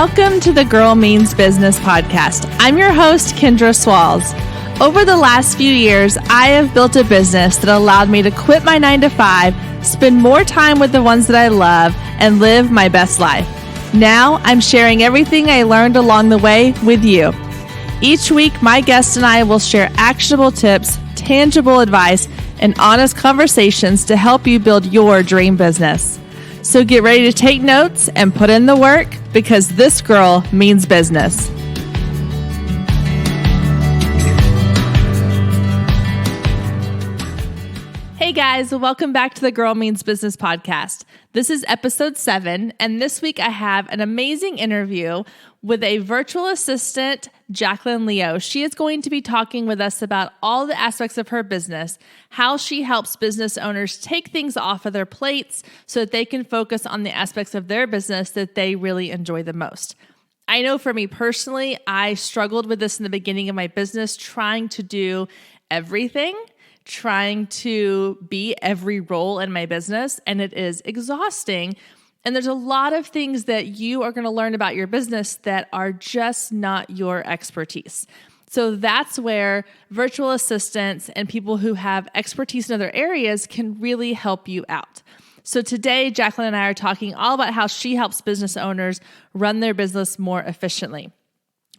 Welcome to the Girl Means Business podcast. I'm your host, Kendra Swalls. Over the last few years, I have built a business that allowed me to quit my 9-to-5, spend more time with the ones that I love, and live my best life. Now, I'm sharing everything I learned along the way with you. Each week, my guest and I will share actionable tips, tangible advice, and honest conversations to help you build your dream business. So get ready to take notes and put in the work, because this girl means business. Hey guys, welcome back to the Girl Means Business podcast. This is episode 7, and this week I have an amazing interview with a virtual assistant, Jaclyn Leo. She is going to be talking with us about all the aspects of her business, how she helps business owners take things off of their plates so that they can focus on the aspects of their business that they really enjoy the most. I know for me personally, I struggled with this in the beginning of my business, trying to do everything, trying to be every role in my business, and it is exhausting. And there's a lot of things that you are going to learn about your business that are just not your expertise. So that's where virtual assistants and people who have expertise in other areas can really help you out. So today, Jaclyn and I are talking all about how she helps business owners run their business more efficiently.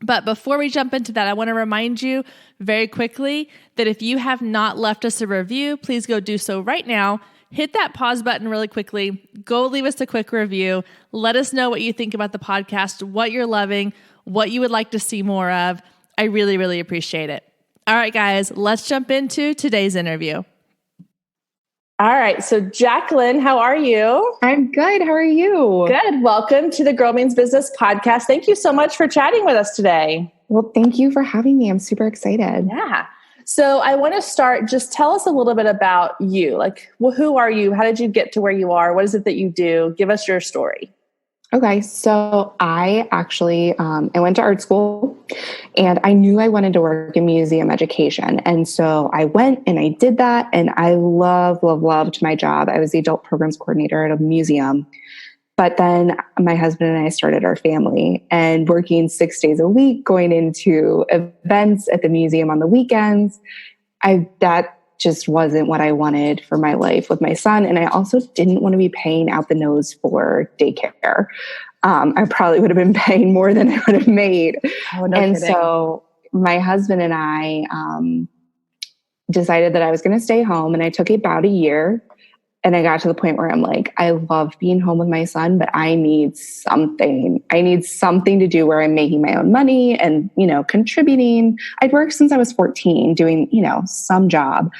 But before we jump into that, I want to remind you very quickly that if you have not left us a review, please go do so right now. Hit that pause button really quickly. Go leave us a quick review. Let us know what you think about the podcast, what you're loving, what you would like to see more of. I really, really appreciate it. All right, guys, let's jump into today's interview. All right. So Jaclyn, how are you? I'm good. How are you? Good. Welcome to the Girl Means Business podcast. Thank you so much for chatting with us today. Well, thank you for having me. I'm super excited. Yeah. So I want to start, just tell us a little bit about you. Like, who are you? How did you get to where you are? What is it that you do? Give us your story. Okay. So I actually, I went to art school and I knew I wanted to work in museum education. And so I went and I did that. And I loved my job. I was the adult programs coordinator at a museum. But then my husband and I started our family, and working 6 days a week, going into events at the museum on the weekends. That just wasn't what I wanted for my life with my son. And I also didn't want to be paying out the nose for daycare. I probably would have been paying more than I would have made. Oh, no kidding. So my husband and I decided that I was going to stay home, and I took about a year. And I got to the point where I'm like, I love being home with my son, but I need something. I need something to do where I'm making my own money and, contributing. I'd worked since I was 14 doing, some job.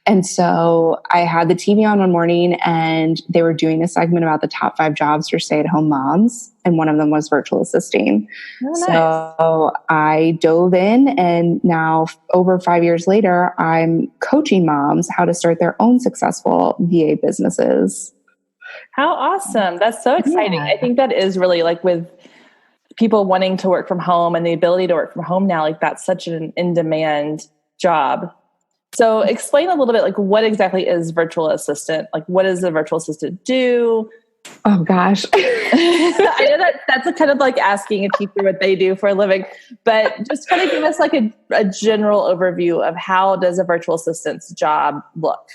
And so I had the TV on one morning, and they were doing a segment about the top 5 jobs for stay-at-home moms. And one of them was virtual assisting. Oh, nice. So I dove in, and now over 5 years later, I'm coaching moms how to start their own successful VA businesses. How awesome. That's so exciting. Yeah. I think that is really, like, with people wanting to work from home and the ability to work from home now, like, that's such an in-demand job. So explain a little bit, like, what exactly is virtual assistant? Like, what does a virtual assistant do? Oh gosh. I know that's a kind of like asking a teacher what they do for a living, but just kind of give us like a general overview of how does a virtual assistant's job look?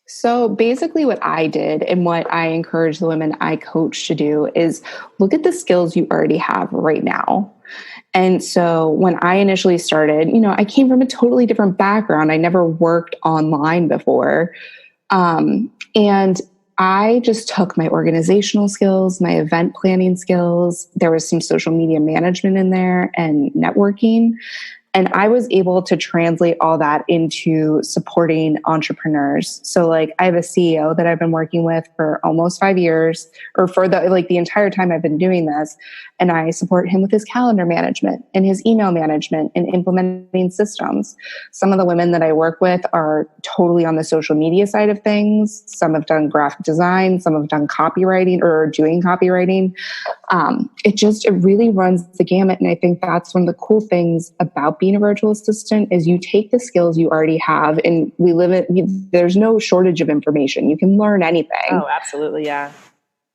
So basically what I did, and what I encourage the women I coach to do, is look at the skills you already have right now. And so when I initially started, I came from a totally different background. I never worked online before. And I just took my organizational skills, my event planning skills. There was some social media management in there and networking. And I was able to translate all that into supporting entrepreneurs. So like, I have a CEO that I've been working with for almost 5 years, or for the entire time I've been doing this. And I support him with his calendar management and his email management and implementing systems. Some of the women that I work with are totally on the social media side of things. Some have done graphic design. Some have done copywriting or are doing copywriting. It really runs the gamut. And I think that's one of the cool things about being a virtual assistant is you take the skills you already have, and there's no shortage of information. You can learn anything. Oh, absolutely. Yeah.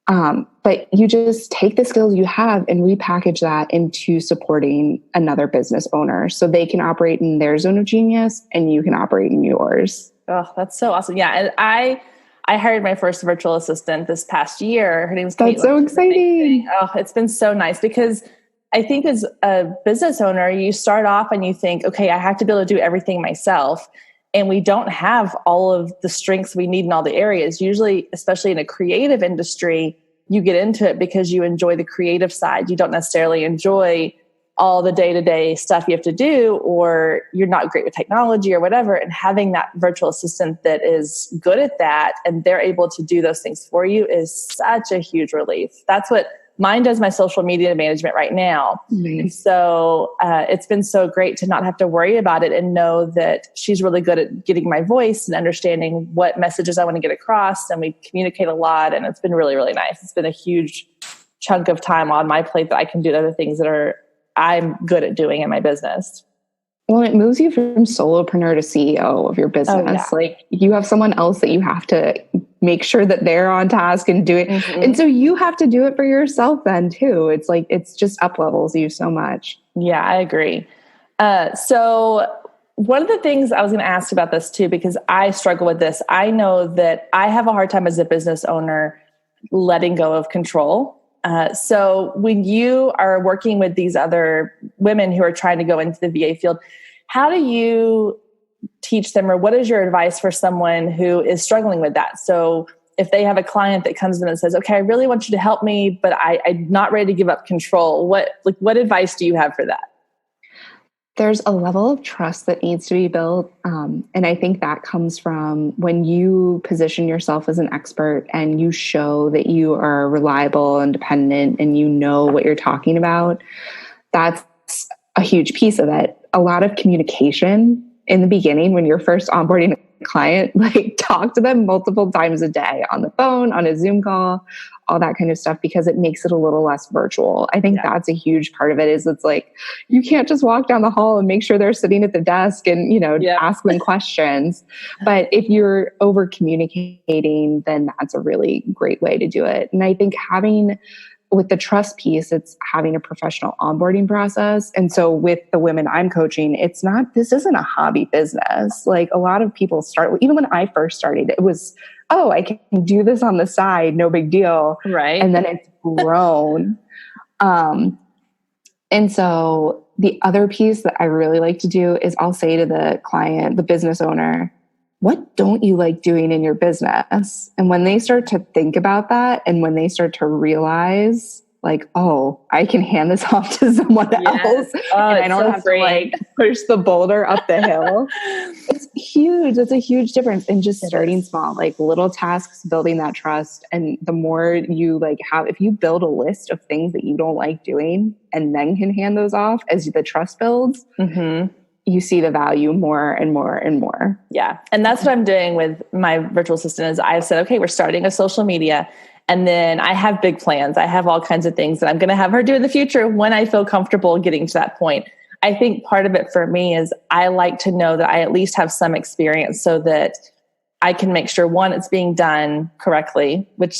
But you just take the skills you have and repackage that into supporting another business owner so they can operate in their zone of genius and you can operate in yours. Oh, that's so awesome. Yeah. And I hired my first virtual assistant this past year. Her name's Caitlin. That's so exciting. Oh, it's been so nice because I think as a business owner, you start off and you think, okay, I have to be able to do everything myself. And we don't have all of the strengths we need in all the areas. Usually, especially in a creative industry, you get into it because you enjoy the creative side. You don't necessarily enjoy all the day-to-day stuff you have to do, or you're not great with technology or whatever. And having that virtual assistant that is good at that and they're able to do those things for you is such a huge relief. That's what mine does, my social media management right now. Mm-hmm. And so it's been so great to not have to worry about it and know that she's really good at getting my voice and understanding what messages I want to get across. And we communicate a lot, and it's been really, really nice. It's been a huge chunk of time on my plate that I can do other things that I'm good at doing in my business. Well, it moves you from solopreneur to CEO of your business. Oh, yeah. Like you have someone else that you have to make sure that they're on task and do it. Mm-hmm. And so you have to do it for yourself then too. It's like, it's just up levels you so much. Yeah, I agree. So one of the things I was going to ask about this too, because I struggle with this. I know that I have a hard time as a business owner letting go of control. So when you are working with these other women who are trying to go into the VA field, how do you teach them, or what is your advice for someone who is struggling with that? So if they have a client that comes in and says, okay, I really want you to help me, but I'm not ready to give up control. What advice do you have for that? There's a level of trust that needs to be built. And I think that comes from when you position yourself as an expert and you show that you are reliable and dependent and you know what you're talking about. That's a huge piece of it. A lot of communication in the beginning when you're first onboarding a client, like talk to them multiple times a day on the phone, on a Zoom call, all that kind of stuff, because it makes it a little less virtual. I think that's a huge part of it. Is it's like, you can't just walk down the hall and make sure they're sitting at the desk and, ask them questions. But if you're over communicating, then that's a really great way to do it. And I think with the trust piece, it's having a professional onboarding process. And so with the women I'm coaching, this isn't a hobby business. Like a lot of people even when I first started, it was, oh, I can do this on the side, no big deal. Right. And then it's grown. And so the other piece that I really like to do is I'll say to the client, the business owner, what don't you like doing in your business? And when they start to think about that, and when they start to realize like, oh, I can hand this off to someone else and I don't have to push the boulder up the hill. It's huge. It's a huge difference in just starting small, like little tasks, building that trust. And the more you if you build a list of things that you don't like doing and then can hand those off as the trust builds, you see the value more and more and more. Yeah. And that's what I'm doing with my virtual assistant is I've said, okay, we're starting a social media. And then I have big plans. I have all kinds of things that I'm going to have her do in the future when I feel comfortable getting to that point. I think part of it for me is I like to know that I at least have some experience so that I can make sure, one, it's being done correctly, which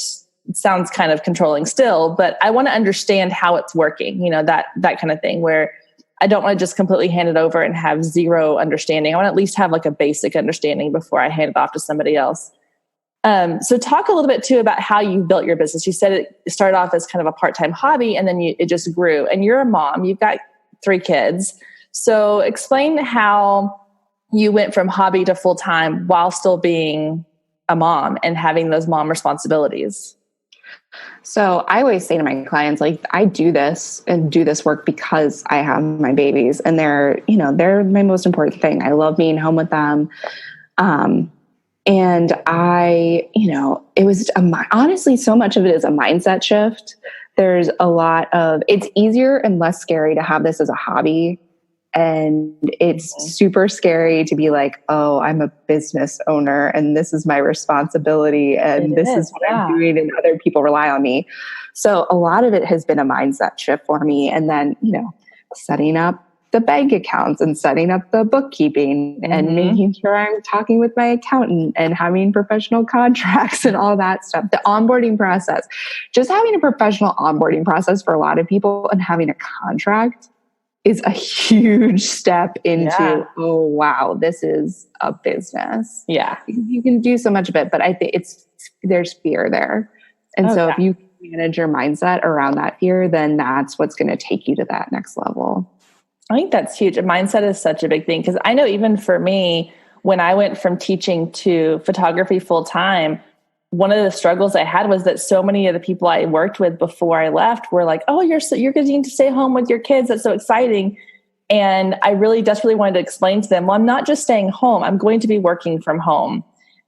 sounds kind of controlling still, but I want to understand how it's working, that kind of thing, where I don't want to just completely hand it over and have zero understanding. I want to at least have a basic understanding before I hand it off to somebody else. So talk a little bit too about how you built your business. You said it started off as kind of a part-time hobby and then it just grew, and you're a mom, you've got 3 kids. So explain how you went from hobby to full-time while still being a mom and having those mom responsibilities. So I always say to my clients, I do this and do this work because I have my babies and they're my most important thing. I love being home with them. And it was honestly, so much of it is a mindset shift. There's a lot of, it's easier and less scary to have this as a hobby. And it's super scary to be like, oh, I'm a business owner and this is my responsibility and this is what I'm doing and other people rely on me. So a lot of it has been a mindset shift for me. And then, setting up the bank accounts and setting up the bookkeeping and making sure I'm talking with my accountant and having professional contracts and all that stuff. The onboarding process, just having a professional onboarding process for a lot of people and having a contract is a huge step into, oh, wow, this is a business. Yeah. You can do so much of it, but I think there's fear there. And if you manage your mindset around that fear, then that's what's going to take you to that next level. I think that's huge. Mindset is such a big thing, because I know even for me, when I went from teaching to photography full time, one of the struggles I had was that so many of the people I worked with before I left were like, "Oh, you're getting to stay home with your kids. That's so exciting." And I really desperately wanted to explain to them, well, I'm not just staying home. I'm going to be working from home.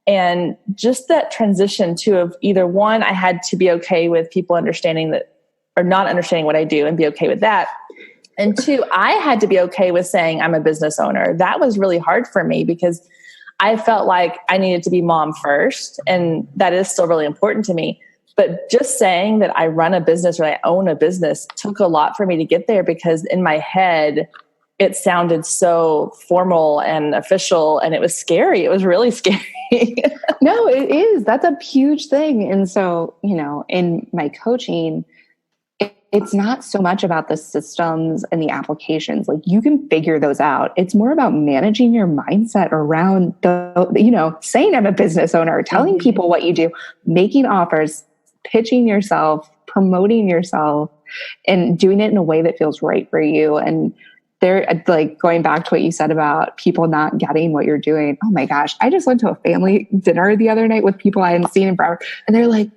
And just that transition of either one, I had to be okay with people understanding that, or not understanding what I do, and be okay with that. And two, I had to be okay with saying I'm a business owner. That was really hard for me, because I felt like I needed to be mom first. And that is still really important to me. But just saying that I run a business or I own a business took a lot for me to get there, because in my head, it sounded so formal and official, and it was scary. It was really scary. No, it is. That's a huge thing. And so, in my coaching, it's not so much about the systems and the applications. Like, you can figure those out. It's more about managing your mindset around saying I'm a business owner, telling people what you do, making offers, pitching yourself, promoting yourself, and doing it in a way that feels right for you. And they're like, going back to what you said about people not getting what you're doing. Oh my gosh. I just went to a family dinner the other night with people I hadn't seen in forever. And they're like,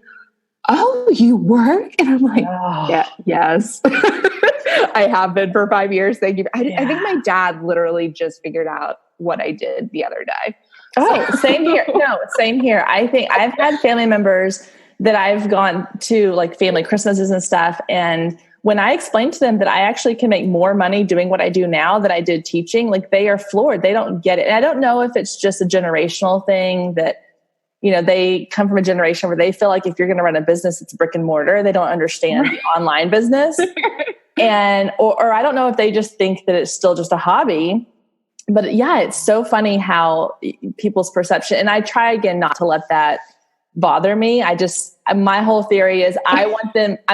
"Oh, you work?" And I'm like, "Yeah, yes, I have been for 5 years. Thank you." I think my dad literally just figured out what I did the other day. Oh, same here. No, same here. I think I've had family members that I've gone to, like family Christmases and stuff. And when I explained to them that I actually can make more money doing what I do now than I did teaching, like, they are floored. They don't get it. And I don't know if it's just a generational thing that, they come from a generation where they feel like if you're going to run a business, it's brick and mortar. They don't understand the online business. And, or I don't know if they just think that it's still just a hobby. But yeah, it's so funny how people's perception, and I try again not to let that bother me. My whole theory is I'm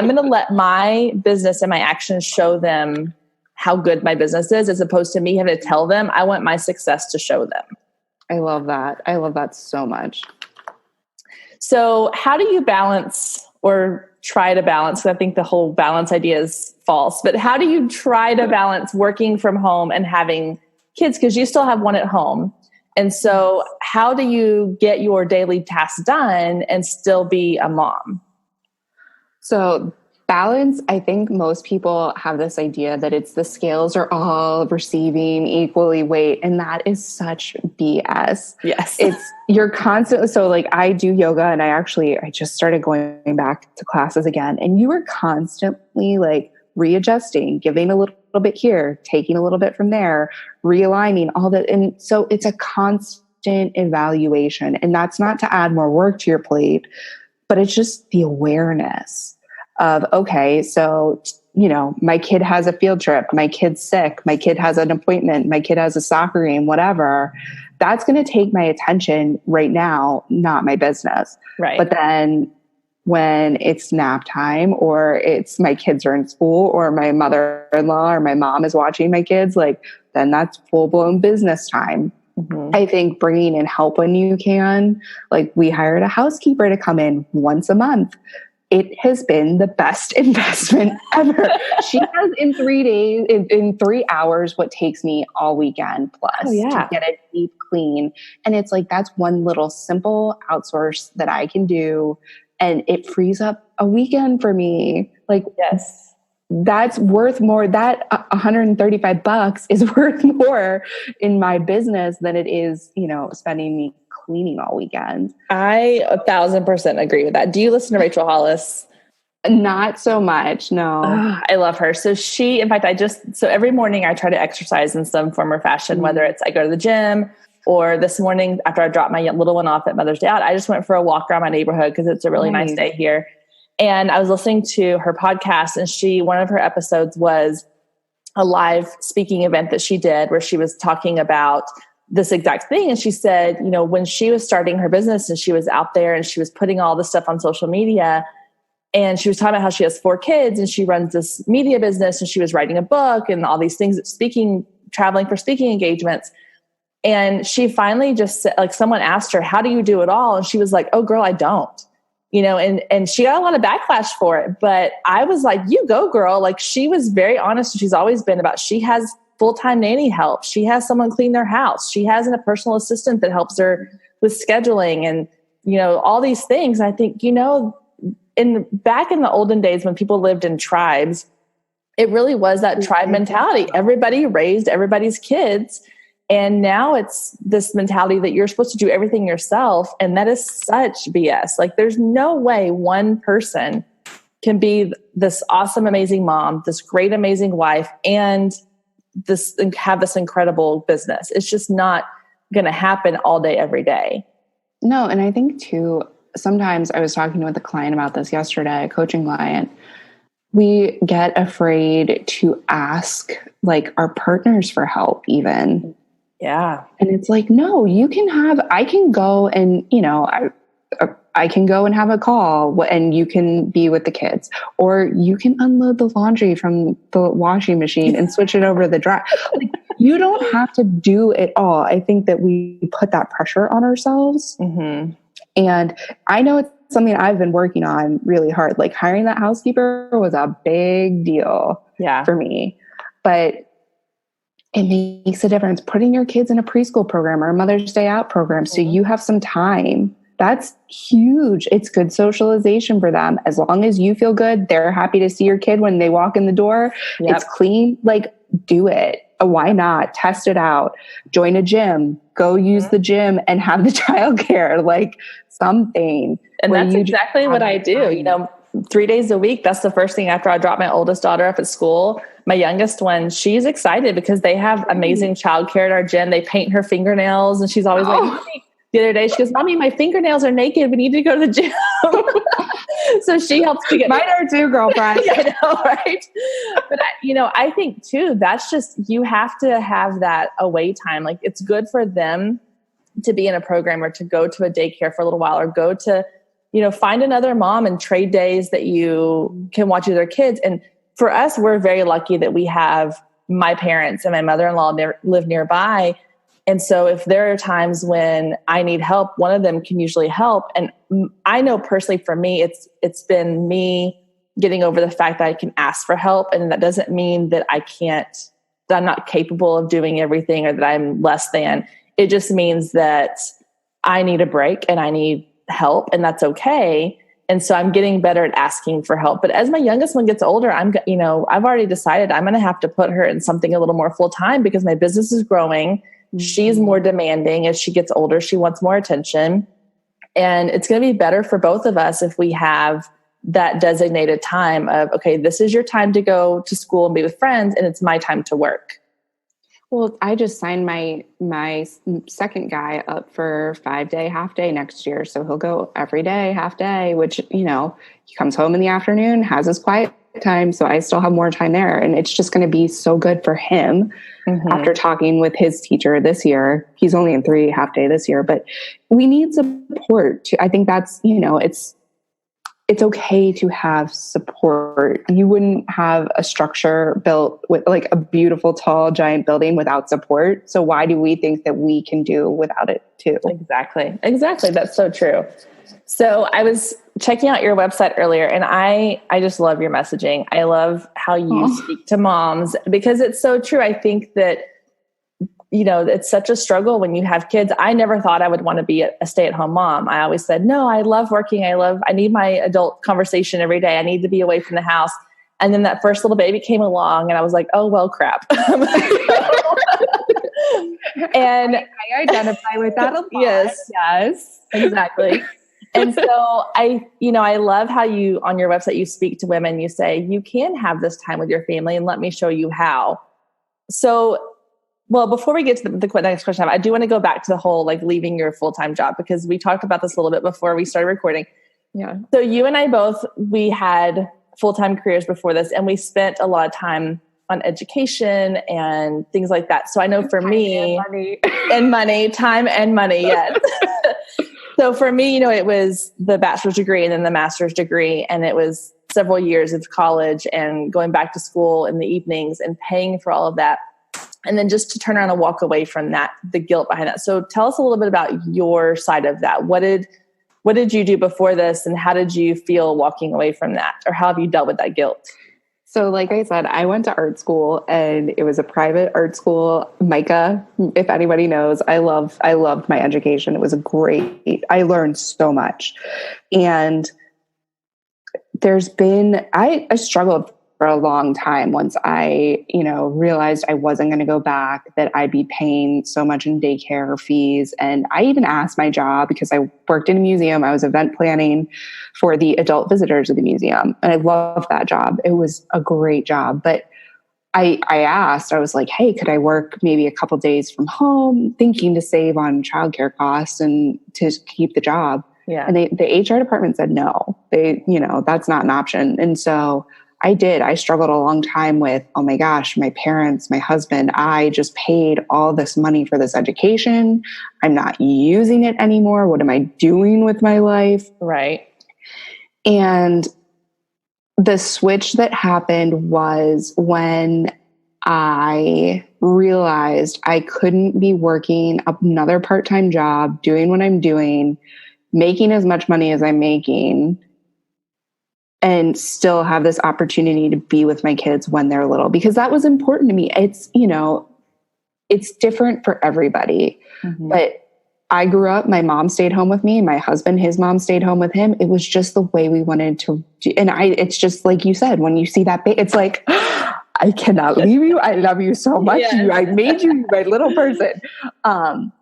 going to let my business and my actions show them how good my business is, as opposed to me having to tell them. I want my success to show them. I love that. I love that so much. So how do you balance, or try to balance? I think the whole balance idea is false, but how do you try to balance working from home and having kids? Because you still have one at home. And so how do you get your daily tasks done and still be a mom? So balance, I think most people have this idea that it's the scales are all receiving equally weight. And that is such BS. Yes. You're constantly, so like, I do yoga, and I just started going back to classes again. And you are constantly like readjusting, giving a little bit here, taking a little bit from there, realigning all that. And so it's a constant evaluation. And that's not to add more work to your plate, but it's just the awareness of, okay, so, my kid has a field trip, my kid's sick, my kid has an appointment, my kid has a soccer game, whatever. That's going to take my attention right now, not my business. Right. But then when it's nap time, or it's my kids are in school, or my mother-in-law or my mom is watching my kids, like, then that's full-blown business time. Mm-hmm. I think bringing in help when you can, like, we hired a housekeeper to come in once a month. It has been the best investment ever. She does in 3 days, in 3 hours, what takes me all weekend plus to get it deep clean. And it's like, that's one little simple outsource that I can do. And it frees up a weekend for me. Like, yes, that's worth more. That $135 is worth more in my business than it is, spending me cleaning all weekend. I 1,000% agree with that. Do you listen to Rachel Hollis? Not so much. No. I love her. So in fact, so every morning I try to exercise in some form or fashion, whether it's I go to the gym, or this morning after I dropped my little one off at Mother's Day out, I just went for a walk around my neighborhood because it's a really nice day here. And I was listening to her podcast, and one of her episodes was a live speaking event that she did where she was talking about this exact thing. And she said, you know, when she was starting her business and she was out there and she was putting all this stuff on social media, and she was talking about how she has 4 kids and she runs this media business and she was writing a book and all these things, traveling for speaking engagements. And she finally just said, like, someone asked her, how do you do it all? And she was like, oh girl, I don't, you know, and she got a lot of backlash for it. But I was like, you go girl. Like, she was very honest. She's always been about, she has full-time nanny help. She has someone clean their house. She has a personal assistant that helps her with scheduling and, you know, all these things. I think, you know, back in the olden days when people lived in tribes, it really was that tribe mentality. Everybody raised everybody's kids. And now it's this mentality that you're supposed to do everything yourself. And that is such BS. Like, there's no way one person can be this awesome, amazing mom, this great, amazing wife, and have this incredible business. It's just not going to happen all day, every day. No. And I think too, sometimes I was talking with a client about this yesterday, a coaching client. We get afraid to ask like our partners for help even. Yeah. And it's like, no, I can go and, you know, I can go and have a call and you can be with the kids, or you can unload the laundry from the washing machine and switch it over to the dryer. Like, you don't have to do it all. I think that we put that pressure on ourselves. Mm-hmm. And I know it's something I've been working on really hard. Like, hiring that housekeeper was a big deal for me, but it makes a difference. Putting your kids in a preschool program or a Mother's Day Out program, so you have some time. That's huge. It's good socialization for them. As long as you feel good, they're happy to see your kid when they walk in the door. Yep. It's clean. Like, do it. Why not? Test it out. Join a gym. Go use the gym and have the childcare, like something. And that's exactly what I do. You know, 3 days a week. That's the first thing after I drop my oldest daughter off at school. My youngest one, she's excited because they have amazing childcare at our gym. They paint her fingernails, and she's always like, the other day she goes, Mommy, my fingernails are naked. We need to go to the gym. So she helps to get mine are too, girlfriend. I know, right? But I think too, that's just, you have to have that away time. Like, it's good for them to be in a program or to go to a daycare for a little while, or go to, find another mom and trade days that you can watch with their kids. And for us, we're very lucky that we have my parents and my mother-in-law live nearby. And so if there are times when I need help, one of them can usually help. And I know personally for me, it's been me getting over the fact that I can ask for help. And that doesn't mean that that I'm not capable of doing everything or that I'm less than. It just means that I need a break and I need help, and that's okay. And so I'm getting better at asking for help. But as my youngest one gets older, I've already decided I'm going to have to put her in something a little more full time because my business is growing. Mm-hmm. She's more demanding as she gets older. She wants more attention. And it's going to be better for both of us if we have that designated time of, okay, this is your time to go to school and be with friends, and it's my time to work. Well, I just signed my second guy up for 5-day, half day next year. So he'll go every day, half day, which, he comes home in the afternoon, has his quiet time. So I still have more time there. And it's just going to be so good for him. Mm-hmm. After talking with his teacher this year. He's only in 3 half day this year, but we need support too. I think that's, it's okay to have support. You wouldn't have a structure built with like a beautiful, tall, giant building without support. So why do we think that we can do without it too? Exactly. That's so true. So I was checking out your website earlier, and I just love your messaging. I love how you speak to moms because it's so true. I think that, it's such a struggle when you have kids. I never thought I would want to be a stay-at-home mom. I always said, no, I love working. I need my adult conversation every day. I need to be away from the house. And then that first little baby came along and I was like, oh, well, crap. And I identify with that a lot. Yes, exactly. And so I love how you, on your website, you speak to women, you say, you can have this time with your family and let me show you how. So, well, before we get to the next question, I do want to go back to the whole, like, leaving your full-time job, because we talked about this a little bit before we started recording. Yeah. So you and I both, we had full-time careers before this, and we spent a lot of time on education and things like that. So I know for me, time and money, yes. So for me, it was the bachelor's degree and then the master's degree. And it was several years of college and going back to school in the evenings and paying for all of that. And then just to turn around and walk away from that, the guilt behind that. So tell us a little bit about your side of that. What did you do before this, and how did you feel walking away from that? Or how have you dealt with that guilt? So like I said, I went to art school, and it was a private art school. Micah, if anybody knows, I loved my education. It was I learned so much. And I struggled for a long time once I, realized I wasn't going to go back, that I'd be paying so much in daycare fees. And I even asked my job, because I worked in a museum. I was event planning for the adult visitors of the museum. And I loved that job. It was a great job. But I asked, I was like, hey, could I work maybe a couple days from home, thinking to save on childcare costs and to keep the job? Yeah. And the HR department said, no, that's not an option. And so I did. I struggled a long time with, oh my gosh, my parents, my husband, I just paid all this money for this education. I'm not using it anymore. What am I doing with my life? Right. And the switch that happened was when I realized I couldn't be working another part-time job, doing what I'm doing, making as much money as I'm making, and still have this opportunity to be with my kids when they're little, because that was important to me. It's, it's different for everybody, but I grew up, my mom stayed home with me, my husband, his mom stayed home with him. It was just the way we wanted to do. And it's just like you said, when you see that, it's like, I cannot leave you. I love you so much. Yes. I made you my little person. And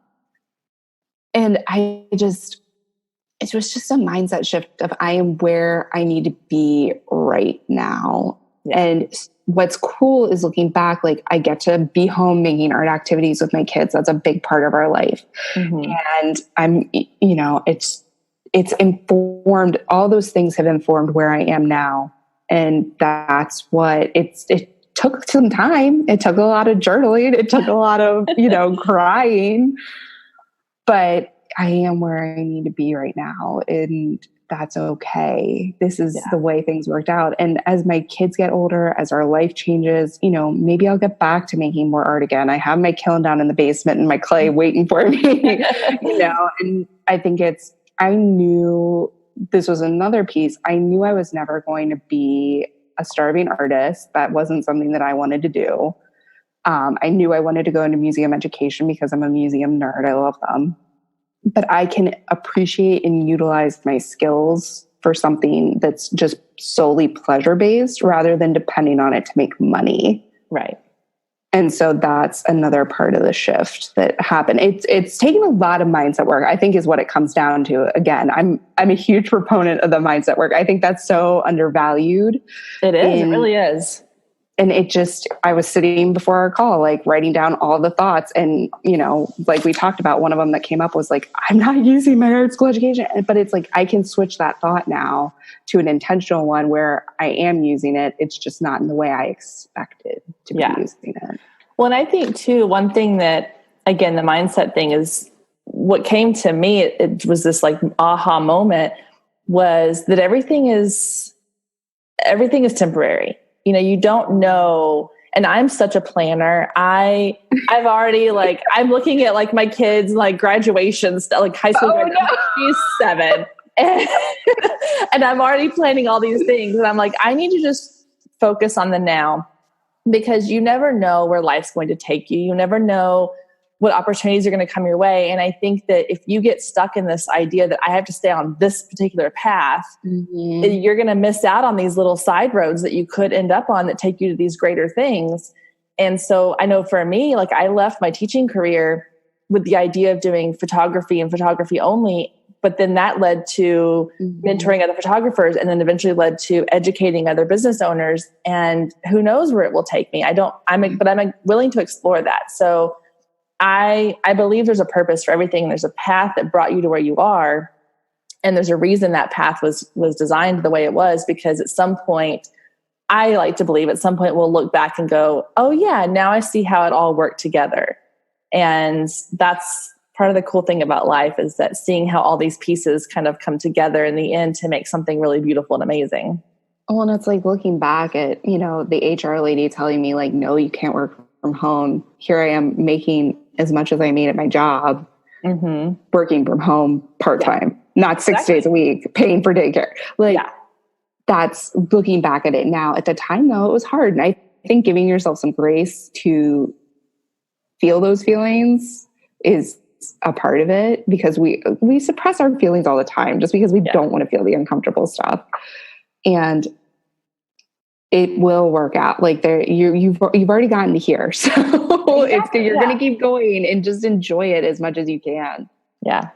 it was just a mindset shift of, I am where I need to be right now. Yeah. And what's cool is looking back, like I get to be home making art activities with my kids. That's a big part of our life. And I'm, it's informed, all those things have informed where I am now. And that's what it took some time. It took a lot of journaling. It took a lot of, crying, but I am where I need to be right now. And that's okay. This is the way things worked out. And as my kids get older, as our life changes, maybe I'll get back to making more art again. I have my kiln down in the basement and my clay waiting for me, and I think I knew this was another piece. I knew I was never going to be a starving artist. That wasn't something that I wanted to do. I knew I wanted to go into museum education because I'm a museum nerd. I love them. But I can appreciate and utilize my skills for something that's just solely pleasure-based rather than depending on it to make money. Right. And so that's another part of the shift that happened. It's taken a lot of mindset work, I think, is what it comes down to. Again, I'm a huge proponent of the mindset work. I think that's so undervalued. It is. It really is. And I was sitting before our call, like writing down all the thoughts. And, like we talked about, one of them that came up was like, I'm not using my art school education. But it's like, I can switch that thought now to an intentional one where I am using it. It's just not in the way I expected to be using it. Well, and I think too, one thing that, again, the mindset thing is what came to me. It was this like aha moment, was that everything is temporary. You don't know. And I'm such a planner. I've already I'm looking at my kids, graduations, high school graduation. No. She's 7. And I'm already planning all these things. And I'm like, I need to just focus on the now, because you never know where life's going to take you. You never know what opportunities are going to come your way. And I think that if you get stuck in this idea that I have to stay on this particular path, you're going to miss out on these little side roads that you could end up on that take you to these greater things. And so I know for me, I left my teaching career with the idea of doing photography and photography only. But then that led to mentoring other photographers, and then eventually led to educating other business owners. And who knows where it will take me. I'm willing to explore that. So I believe there's a purpose for everything. There's a path that brought you to where you are. And there's a reason that path was designed the way it was, because at some point I like to believe at some point we'll look back and go, oh yeah, now I see how it all worked together. And that's part of the cool thing about life, is that seeing how all these pieces kind of come together in the end to make something really beautiful and amazing. Well, and it's like looking back at, the HR lady telling me like, no, you can't work from home. Here I am making as much as I made at my job, working from home part-time, not 6 days a week, paying for daycare. That's looking back at it now. At the time though, it was hard. And I think giving yourself some grace to feel those feelings is a part of it, because we suppress our feelings all the time just because we don't want to feel the uncomfortable stuff. And it will work out. Like you've already gotten to here. So you're going to keep going and just enjoy it as much as you can. Yeah.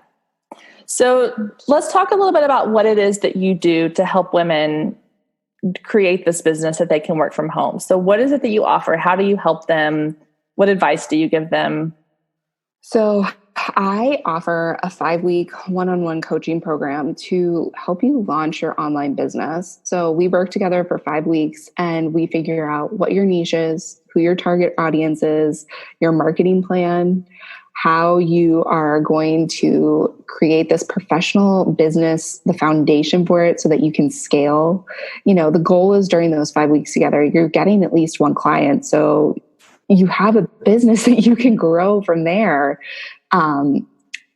So let's talk a little bit about what it is that you do to help women create this business that they can work from home. So what is it that you offer? How do you help them? What advice do you give them? So I offer a 5-week one-on-one coaching program to help you launch your online business. So we work together for 5 weeks and we figure out what your niche is, who your target audience is, your marketing plan, how you are going to create this professional business, the foundation for it so that you can scale. The goal is during those 5 weeks together, you're getting at least one client. So you have a business that you can grow from there.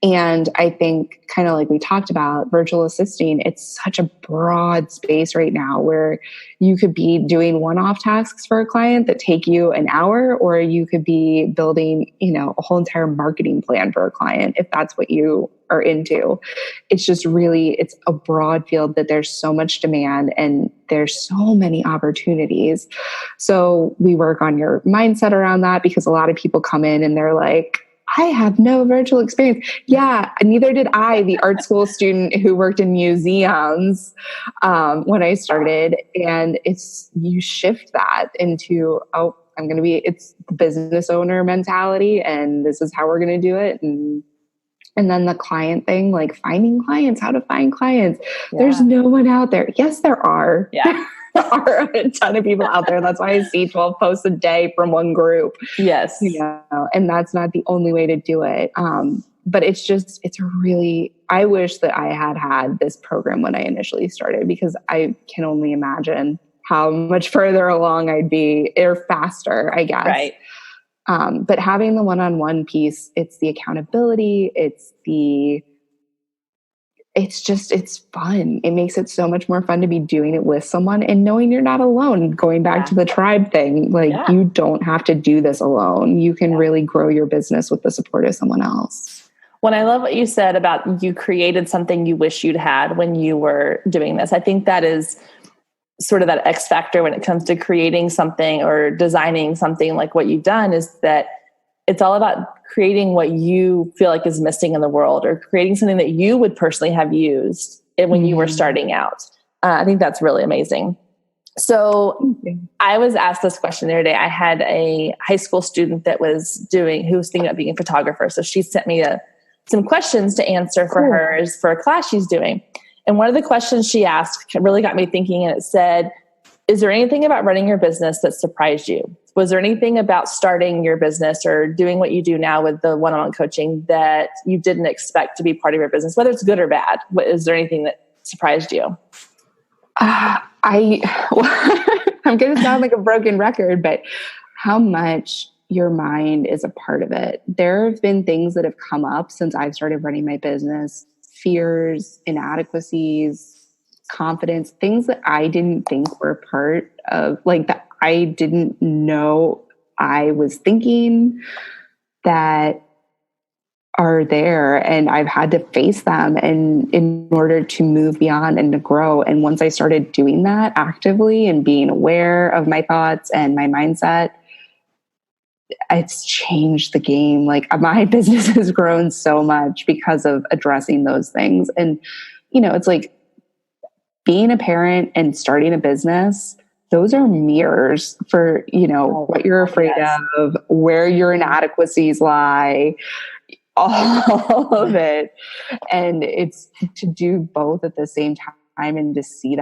And I think, kind of like we talked about, virtual assisting, it's such a broad space right now where you could be doing one-off tasks for a client that take you an hour, or you could be building, a whole entire marketing plan for a client if that's what you are into. It's just really, it's a broad field that there's so much demand and there's so many opportunities. So we work on your mindset around that, because a lot of people come in and they're like, I have no virtual experience. Yeah, neither did I, the art school student who worked in museums when I started. And you shift that into, it's the business owner mentality, and this is how we're going to do it. And then the client thing, like finding clients, how to find clients. Yeah. There's no one out there. Yes, there are. Yeah. There are a ton of people out there. That's why I see 12 posts a day from one group. Yes. And that's not the only way to do it. But I wish that I had this program when I initially started, because I can only imagine how much further along I'd be, or faster, I guess. Right. But having the one-on-one piece, it's the accountability, it's fun. It makes it so much more fun to be doing it with someone and knowing you're not alone. Going back to the tribe thing, you don't have to do this alone. You can really grow your business with the support of someone else. Well, I love what you said about you created something you wish you'd had when you were doing this. I think that is sort of that X factor when it comes to creating something or designing something like what you've done, is that it's all about creating what you feel like is missing in the world, or creating something that you would personally have used when you were starting out. I think that's really amazing. So I was asked this question the other day. I had a high school student who was thinking about being a photographer. So she sent me some questions to answer for hers for a class she's doing. And one of the questions she asked really got me thinking, and it said, is there anything about running your business that surprised you? Was there anything about starting your business or doing what you do now with the one-on-one coaching that you didn't expect to be part of your business, whether it's good or bad? Is there anything that surprised you? I'm going to sound like a broken record, but how much your mind is a part of it. There have been things that have come up since I've started running my business, fears, inadequacies, confidence, things that I didn't think were part of, that I didn't know I was thinking, that are there, and I've had to face them and in order to move beyond and to grow. And once I started doing that actively and being aware of my thoughts and my mindset, it's changed the game. My business has grown so much because of addressing those things. And, it's like being a parent and starting a business, those are mirrors for, what you're afraid of, where your inadequacies lie, all of it. And it's to do both at the same and to see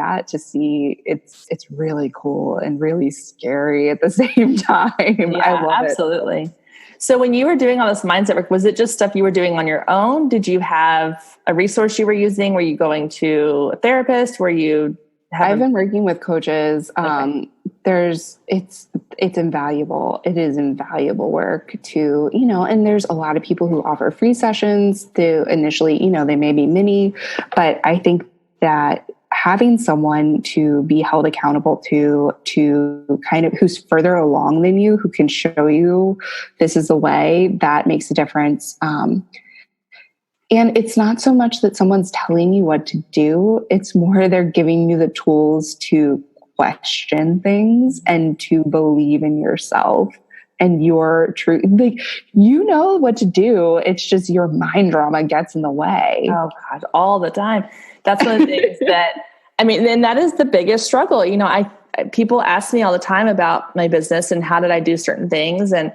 it's really cool and really scary at the same time. Yeah, I love absolutely. it. So when you were doing all this mindset work, was it just stuff you were doing on your own? Did you have a resource you were using? Were you going to a therapist? I've been working with coaches. Okay. It's invaluable. It is invaluable work to, and there's a lot of people who offer free sessions to initially, they may be mini, but I think that having someone to be held accountable to kind of who's further along than you, who can show you this is the way, that makes a difference. And it's not so much that someone's telling you what to do. It's more they're giving you the tools to question things and to believe in yourself and your truth. Like, what to do. It's just your mind drama gets in the way. Oh God, all the time. That's one of the things and that is the biggest struggle. People ask me all the time about my business and how did I do certain things. And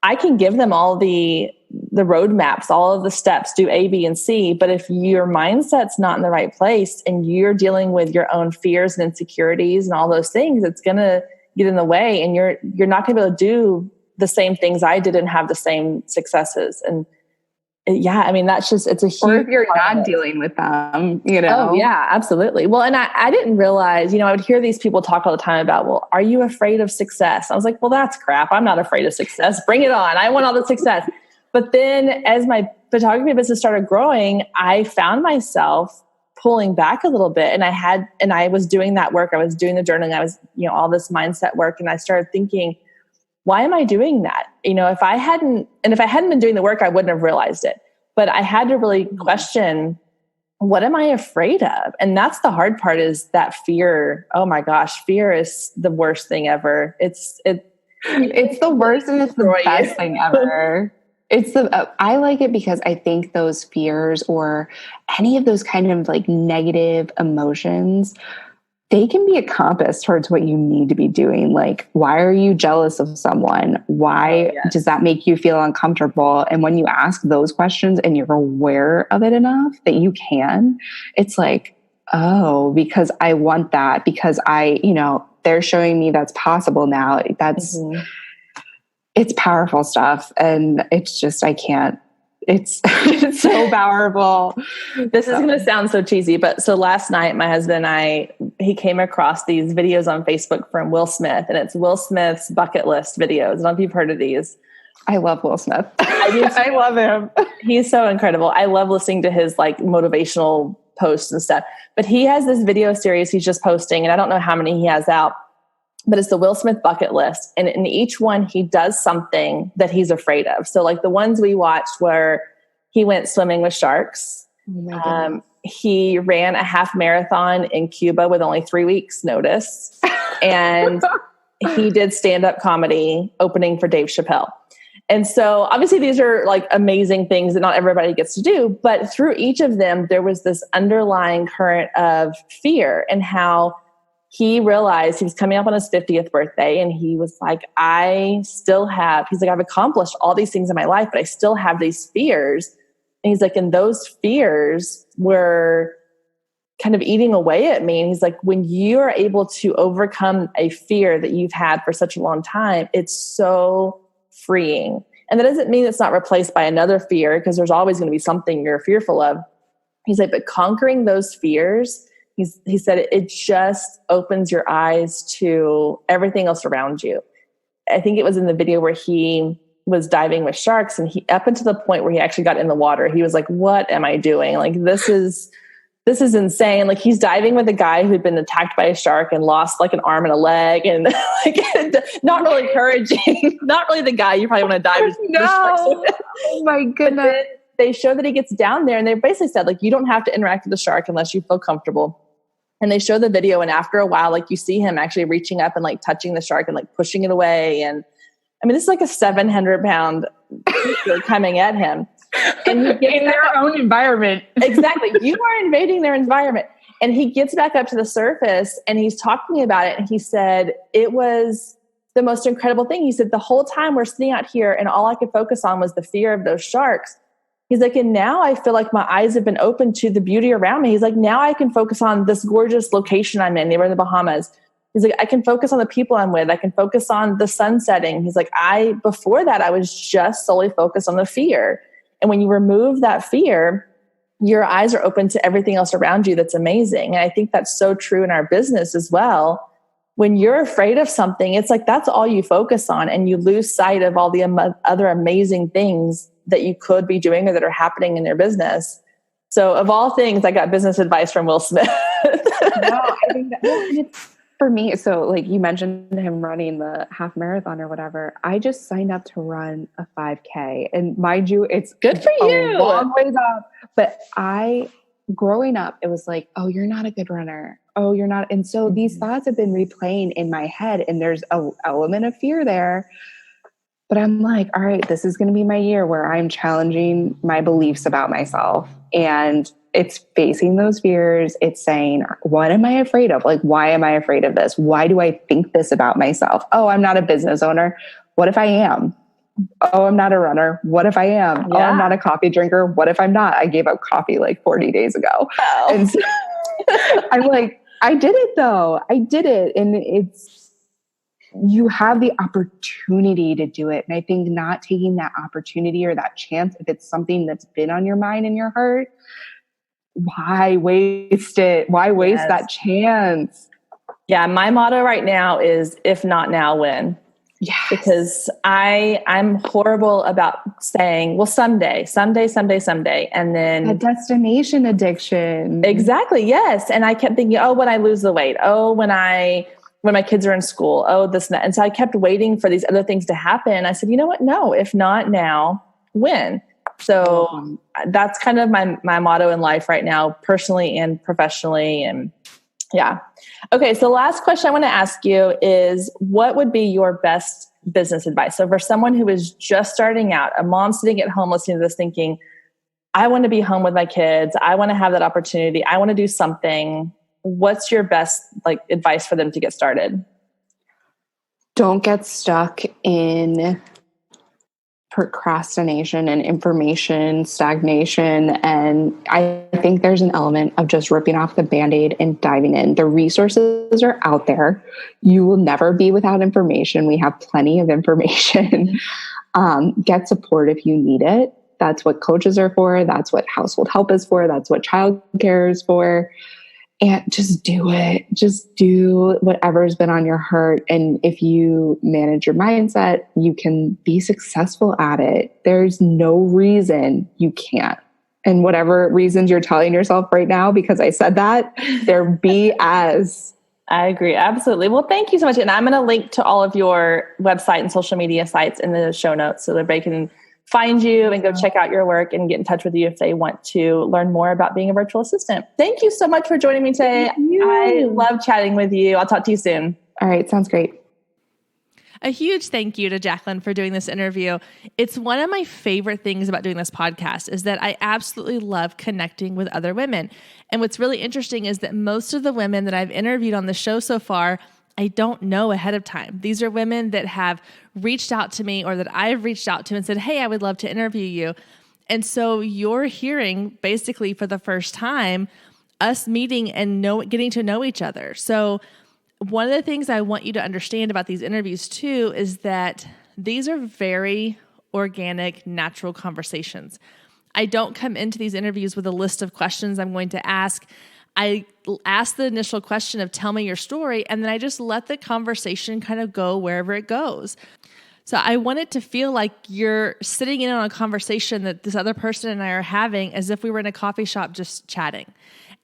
I can give them all the roadmaps, all of the steps, do A, B, and C. But if your mindset's not in the right place and you're dealing with your own fears and insecurities and all those things, it's going to get in the way, and you're not going to be able to do the same things I did and have the same successes. And that's just, it's a huge. Or if you're not dealing with them, Oh yeah, absolutely. Well, and I didn't realize, I would hear these people talk all the time about, well, are you afraid of success? I was like, well, that's crap. I'm not afraid of success. Bring it on. I want all the success. But then as my photography business started growing, I found myself pulling back a little bit, and I was doing that work. I was doing the journaling. I was, all this mindset work. And I started thinking, why am I doing that? If I hadn't been doing the work, I wouldn't have realized it. But I had to really question, what am I afraid of? And that's the hard part, is that fear. Oh my gosh, fear is the worst thing ever. It's the worst, and it's the best thing ever. I like it because I think those fears or any of those kind of like negative emotions, they can be a compass towards what you need to be doing. Like, why are you jealous of someone? Why does that make you feel uncomfortable? And when you ask those questions and you're aware of it enough that you can, it's like, oh, because I want that, because they're showing me that's possible now. It's powerful stuff. And it's just, it's so powerful. This is going to sound so cheesy, but so last night, my husband and he came across these videos on Facebook from Will Smith, and it's Will Smith's bucket list videos. I don't know if you've heard of these. I love Will Smith. I love him. He's so incredible. I love listening to his like motivational posts and stuff, but he has this video series he's just posting, and I don't know how many he has out, but it's the Will Smith bucket list. And in each one, he does something that he's afraid of. So like the ones we watched where he went swimming with sharks. He ran a half marathon in Cuba with only 3 weeks notice. And he did stand-up comedy opening for Dave Chappelle. And so obviously these are like amazing things that not everybody gets to do, but through each of them, there was this underlying current of fear, and how he realized he was coming up on his 50th birthday, and he was like, he's like, I've accomplished all these things in my life, but I still have these fears. And he's like, and those fears were kind of eating away at me. And he's like, when you are able to overcome a fear that you've had for such a long time, it's so freeing. And that doesn't mean it's not replaced by another fear, because there's always going to be something you're fearful of. He's like, but conquering those fears, he said, it just opens your eyes to everything else around you. I think it was in the video where he was diving with sharks, and he, up until the point where he actually got in the water, he was like, what am I doing? Like, this is insane. Like, he's diving with a guy who'd been attacked by a shark and lost like an arm and a leg, and like, not really encouraging, not really the guy you probably want to dive with. No. Oh my goodness. They show that he gets down there, and they basically said, like, you don't have to interact with the shark unless you feel comfortable. And they show the video, and after a while, like, you see him actually reaching up and like touching the shark and like pushing it away. And I mean, this is like a 700-pound creature coming at him. And he gets in their own environment. Exactly. You are invading their environment. And he gets back up to the surface, and he's talking about it. And he said, it was the most incredible thing. He said, the whole time we're sitting out here, and all I could focus on was the fear of those sharks. He's like, and now I feel like my eyes have been opened to the beauty around me. He's like, now I can focus on this gorgeous location I'm in. They were in the Bahamas. He's like, I can focus on the people I'm with. I can focus on the sun setting. He's like, before that, I was just solely focused on the fear. And when you remove that fear, your eyes are open to everything else around you that's amazing. And I think that's so true in our business as well. When you're afraid of something, it's like that's all you focus on, and you lose sight of all the other amazing things that you could be doing or that are happening in your business. So of all things, I got business advice from Will Smith. No, I think it's for me. So like you mentioned him running the half marathon or whatever. I just signed up to run a 5K, and mind you, it's good for you. Long ways off. But growing up, it was like, oh, you're not a good runner. Oh, you're not. And so these thoughts have been replaying in my head, and there's an element of fear there. But I'm like, all right, this is going to be my year where I'm challenging my beliefs about myself. And it's facing those fears. It's saying, what am I afraid of? Like, why am I afraid of this? Why do I think this about myself? Oh, I'm not a business owner. What if I am? Oh, I'm not a runner. What if I am? Yeah. Oh, I'm not a coffee drinker. What if I'm not? I gave up coffee like 40 days ago. Oh. And so I'm like, I did it though. I did it. And you have the opportunity to do it. And I think not taking that opportunity or that chance, if it's something that's been on your mind and your heart, why waste it? Why waste that chance? Yeah. My motto right now is, if not now, when? Yes. Because I'm horrible about saying, well, someday. And then a destination addiction. Exactly. Yes. And I kept thinking, oh, when I lose the weight, oh, when my kids are in school, oh, this and that. And so I kept waiting for these other things to happen. I said, you know what? No, if not now, when? So that's kind of my motto in life right now, personally and professionally. And yeah. Okay. So last question I want to ask you is, what would be your best business advice? So for someone who is just starting out, a mom sitting at home listening to this thinking, I want to be home with my kids. I want to have that opportunity. I want to do something. What's your best advice for them to get started? Don't get stuck in procrastination and information stagnation. And I think there's an element of just ripping off the Band-Aid and diving in. The resources are out there. You will never be without information. We have plenty of information. Get support if you need it. That's what coaches are for. That's what household help is for. That's what childcare is for. And just do it. Just do whatever's been on your heart. And if you manage your mindset, you can be successful at it. There's no reason you can't. And whatever reasons you're telling yourself right now, because I said that, they're BS. I agree. Absolutely. Well, thank you so much. And I'm going to link to all of your website and social media sites in the show notes so that everybody can find you and go check out your work and get in touch with you if they want to learn more about being a virtual assistant. Thank you so much for joining me today. I love chatting with you. I'll talk to you soon. All right. Sounds great. A huge thank you to Jaclyn for doing this interview. It's one of my favorite things about doing this podcast is that I absolutely love connecting with other women. And what's really interesting is that most of the women that I've interviewed on the show so far, I don't know ahead of time. These are women that have reached out to me or that I've reached out to and said, hey, I would love to interview you. And so you're hearing basically for the first time us meeting and getting to know each other. So one of the things I want you to understand about these interviews too is that these are very organic, natural conversations. I don't come into these interviews with a list of questions I'm going to ask. I ask the initial question of tell me your story, and then I just let the conversation kind of go wherever it goes. So I want it to feel like you're sitting in on a conversation that this other person and I are having as if we were in a coffee shop just chatting.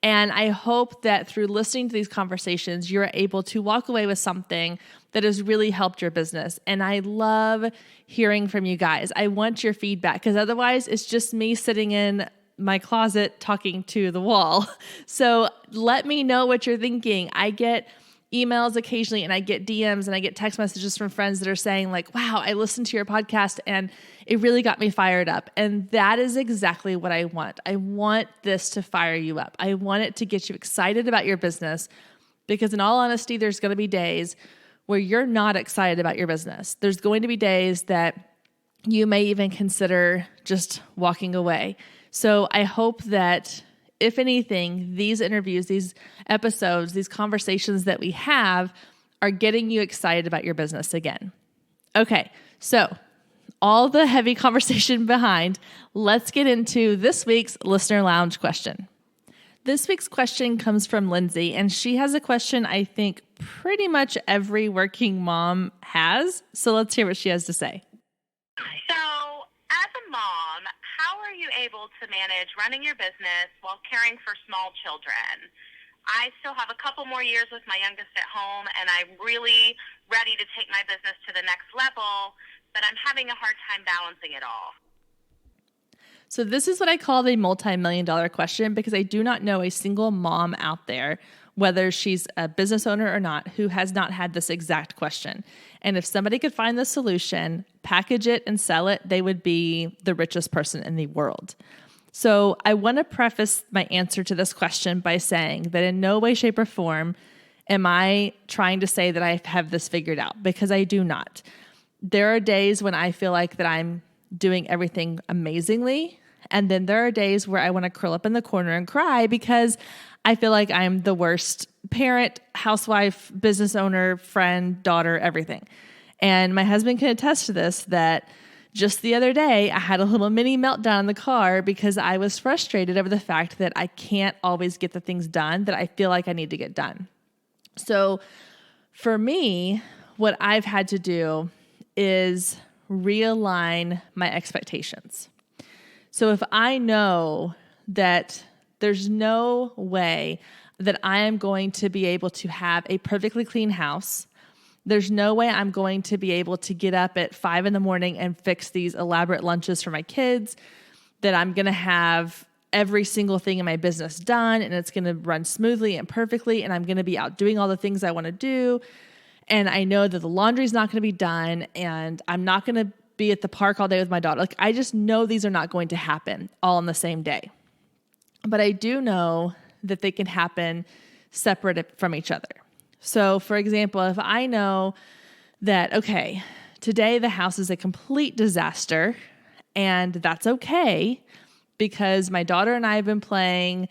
And I hope that through listening to these conversations, you're able to walk away with something that has really helped your business. And I love hearing from you guys. I want your feedback because otherwise it's just me sitting in my closet talking to the wall. So let me know what you're thinking. I get emails occasionally and I get DMs and I get text messages from friends that are saying like, wow, I listened to your podcast and it really got me fired up. And that is exactly what I want. I want this to fire you up. I want it to get you excited about your business because in all honesty, there's going to be days where you're not excited about your business. There's going to be days that you may even consider just walking away. So I hope that, if anything, these interviews, these episodes, these conversations that we have are getting you excited about your business again. Okay, so all the heavy conversation behind, let's get into this week's Listener Lounge question. This week's question comes from Lindsay, and she has a question I think pretty much every working mom has. So let's hear what she has to say. So, as a mom, how are you able to manage running your business while caring for small children? I still have a couple more years with my youngest at home, and I'm really ready to take my business to the next level, but I'm having a hard time balancing it all. So this is what I call the multi-million-dollar question, because I do not know a single mom out there, whether she's a business owner or not, who has not had this exact question. And if somebody could find the solution, package it, and sell it, they would be the richest person in the world. So I want to preface my answer to this question by saying that in no way, shape, or form am I trying to say that I have this figured out, because I do not. There are days when I feel like that I'm doing everything amazingly, and then there are days where I want to curl up in the corner and cry because I feel like I'm the worst parent, housewife, business owner, friend, daughter, everything. And my husband can attest to this, that just the other day, I had a little mini meltdown in the car because I was frustrated over the fact that I can't always get the things done that I feel like I need to get done. So for me, what I've had to do is realign my expectations. So if I know that there's no way that I am going to be able to have a perfectly clean house, there's no way I'm going to be able to get up at 5 a.m. and fix these elaborate lunches for my kids, that I'm going to have every single thing in my business done and it's going to run smoothly and perfectly, and I'm going to be out doing all the things I want to do, and I know that the laundry's not going to be done, and I'm not going to be at the park all day with my daughter. Like, I just know these are not going to happen all on the same day. But I do know that they can happen separate from each other. So for example, if I know that, okay, today the house is a complete disaster, and that's okay because my daughter and I have been playing,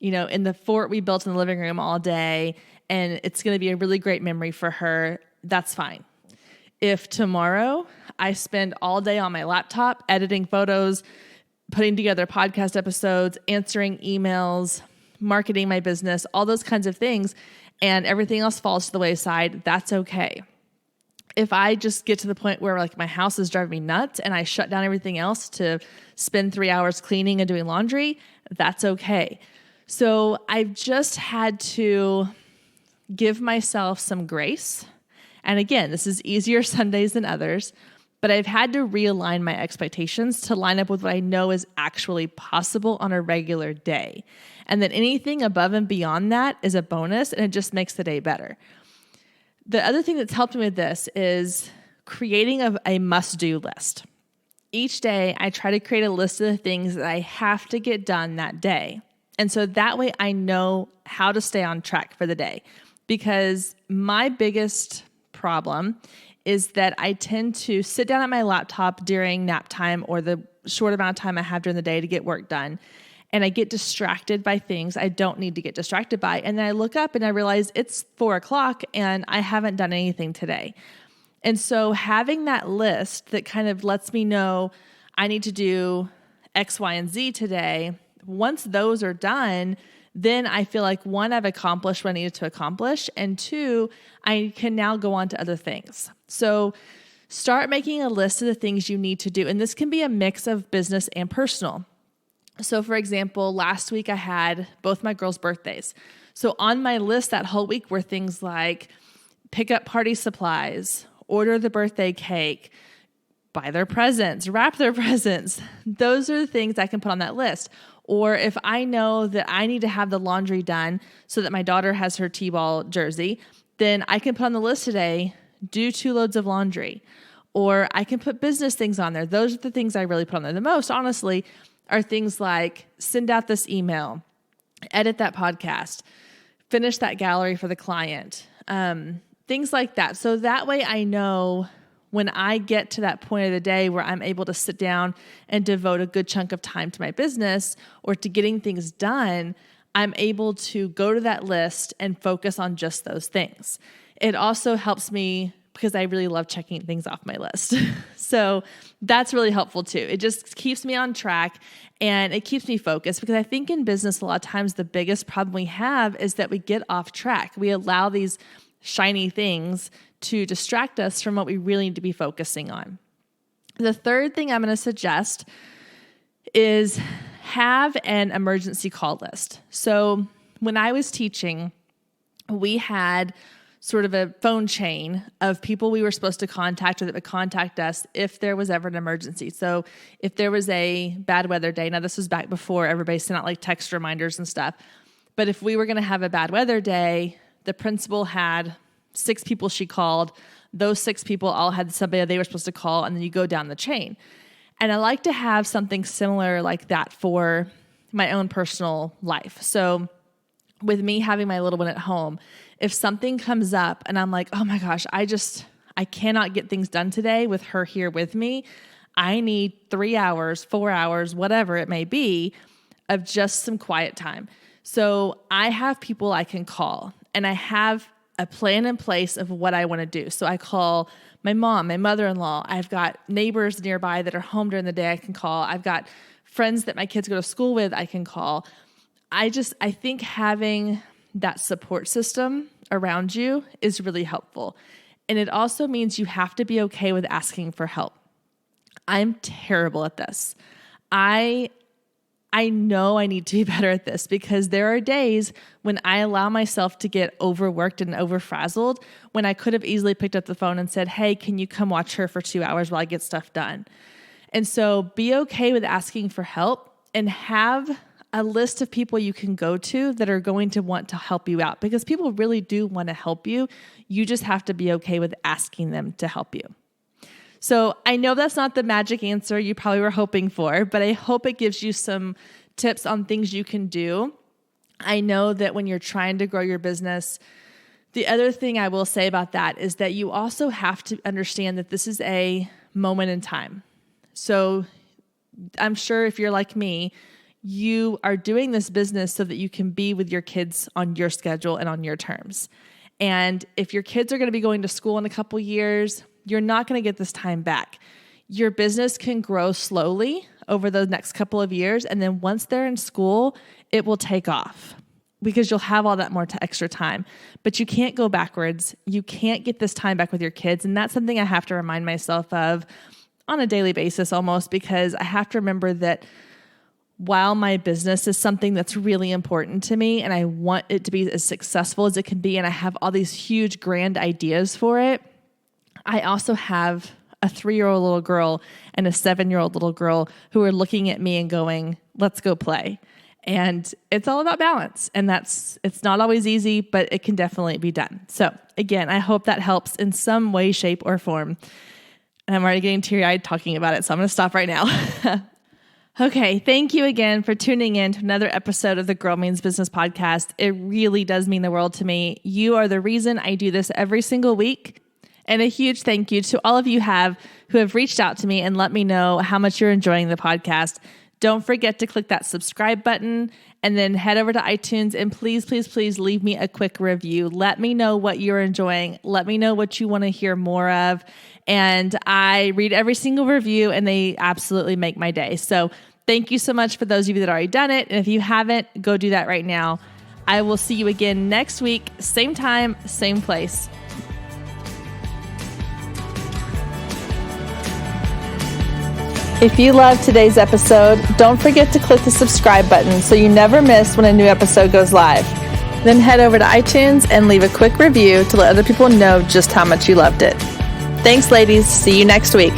in the fort we built in the living room all day, and it's going to be a really great memory for her, that's fine. If tomorrow I spend all day on my laptop editing photos, putting together podcast episodes, answering emails, marketing my business, all those kinds of things, and everything else falls to the wayside, that's okay. If I just get to the point where my house is driving me nuts and I shut down everything else to spend 3 hours cleaning and doing laundry, that's okay. So I've just had to give myself some grace. And again, this is easier Sundays than others, but I've had to realign my expectations to line up with what I know is actually possible on a regular day. And then anything above and beyond that is a bonus, and it just makes the day better. The other thing that's helped me with this is creating a must-do list. Each day, I try to create a list of the things that I have to get done that day. And so that way I know how to stay on track for the day. Because my biggest problem is that I tend to sit down at my laptop during nap time or the short amount of time I have during the day to get work done. And I get distracted by things I don't need to get distracted by. And then I look up and I realize it's 4:00 and I haven't done anything today. And so having that list that kind of lets me know I need to do X, Y, and Z today, once those are done, then I feel like, one, I've accomplished what I needed to accomplish, and two, I can now go on to other things. So start making a list of the things you need to do. And this can be a mix of business and personal. So for example, last week I had both my girls' birthdays. So on my list that whole week were things like pick up party supplies, order the birthday cake, buy their presents, wrap their presents. Those are the things I can put on that list. Or if I know that I need to have the laundry done so that my daughter has her T-ball jersey, then I can put on the list today, do 2 loads of laundry. Or I can put business things on there. Those are the things I really put on there the most, honestly, are things like send out this email, edit that podcast, finish that gallery for the client, things like that. So that way I know when I get to that point of the day where I'm able to sit down and devote a good chunk of time to my business or to getting things done, I'm able to go to that list and focus on just those things. It also helps me because I really love checking things off my list. So that's really helpful too. It just keeps me on track and it keeps me focused, because I think in business, a lot of times the biggest problem we have is that we get off track. We allow these shiny things to distract us from what we really need to be focusing on. The third thing I'm going to suggest is have an emergency call list. So when I was teaching, we had sort of a phone chain of people we were supposed to contact or that would contact us if there was ever an emergency. So if there was a bad weather day, now this was back before everybody sent out like text reminders and stuff, but if we were going to have a bad weather day, the principal had 6 people she called. Those 6 people all had somebody they were supposed to call, and then you go down the chain. And I like to have something similar like that for my own personal life. So with me having my little one at home, if something comes up and I'm like, oh my gosh, I cannot get things done today with her here with me, I need 3 hours, 4 hours, whatever it may be, of just some quiet time. So I have people I can call, and I have a plan in place of what I want to do. So I call my mom, my mother-in-law. I've got neighbors nearby that are home during the day I can call. I've got friends that my kids go to school with I can call. I think having that support system around you is really helpful. And it also means you have to be okay with asking for help. I'm terrible at this. I know I need to be better at this, because there are days when I allow myself to get overworked and overfrazzled when I could have easily picked up the phone and said, hey, can you come watch her for 2 hours while I get stuff done? And so be okay with asking for help and have a list of people you can go to that are going to want to help you out, because people really do want to help you. You just have to be okay with asking them to help you. So I know that's not the magic answer you probably were hoping for, but I hope it gives you some tips on things you can do. I know that when you're trying to grow your business, the other thing I will say about that is that you also have to understand that this is a moment in time. So I'm sure if you're like me, you are doing this business so that you can be with your kids on your schedule and on your terms. And if your kids are going to be going to school in a couple years, you're not going to get this time back. Your business can grow slowly over the next couple of years. And then once they're in school, it will take off because you'll have all that more extra time. But you can't go backwards. You can't get this time back with your kids. And that's something I have to remind myself of on a daily basis almost, because I have to remember that while my business is something that's really important to me and I want it to be as successful as it can be, and I have all these huge grand ideas for it, I also have a 3-year-old little girl and a 7-year-old little girl who are looking at me and going, let's go play. And it's all about balance. And it's not always easy, but it can definitely be done. So again, I hope that helps in some way, shape, or form. And I'm already getting teary-eyed talking about it, so I'm going to stop right now. Okay, thank you again for tuning in to another episode of the Girl Means Business podcast. It really does mean the world to me. You are the reason I do this every single week. And a huge thank you to all of you who have reached out to me and let me know how much you're enjoying the podcast. Don't forget to click that subscribe button and then head over to iTunes and please, please, please leave me a quick review. Let me know what you're enjoying. Let me know what you want to hear more of. And I read every single review and they absolutely make my day. So thank you so much for those of you that already done it. And if you haven't, go do that right now. I will see you again next week, same time, same place. If you loved today's episode, don't forget to click the subscribe button so you never miss when a new episode goes live. Then head over to iTunes and leave a quick review to let other people know just how much you loved it. Thanks, ladies. See you next week.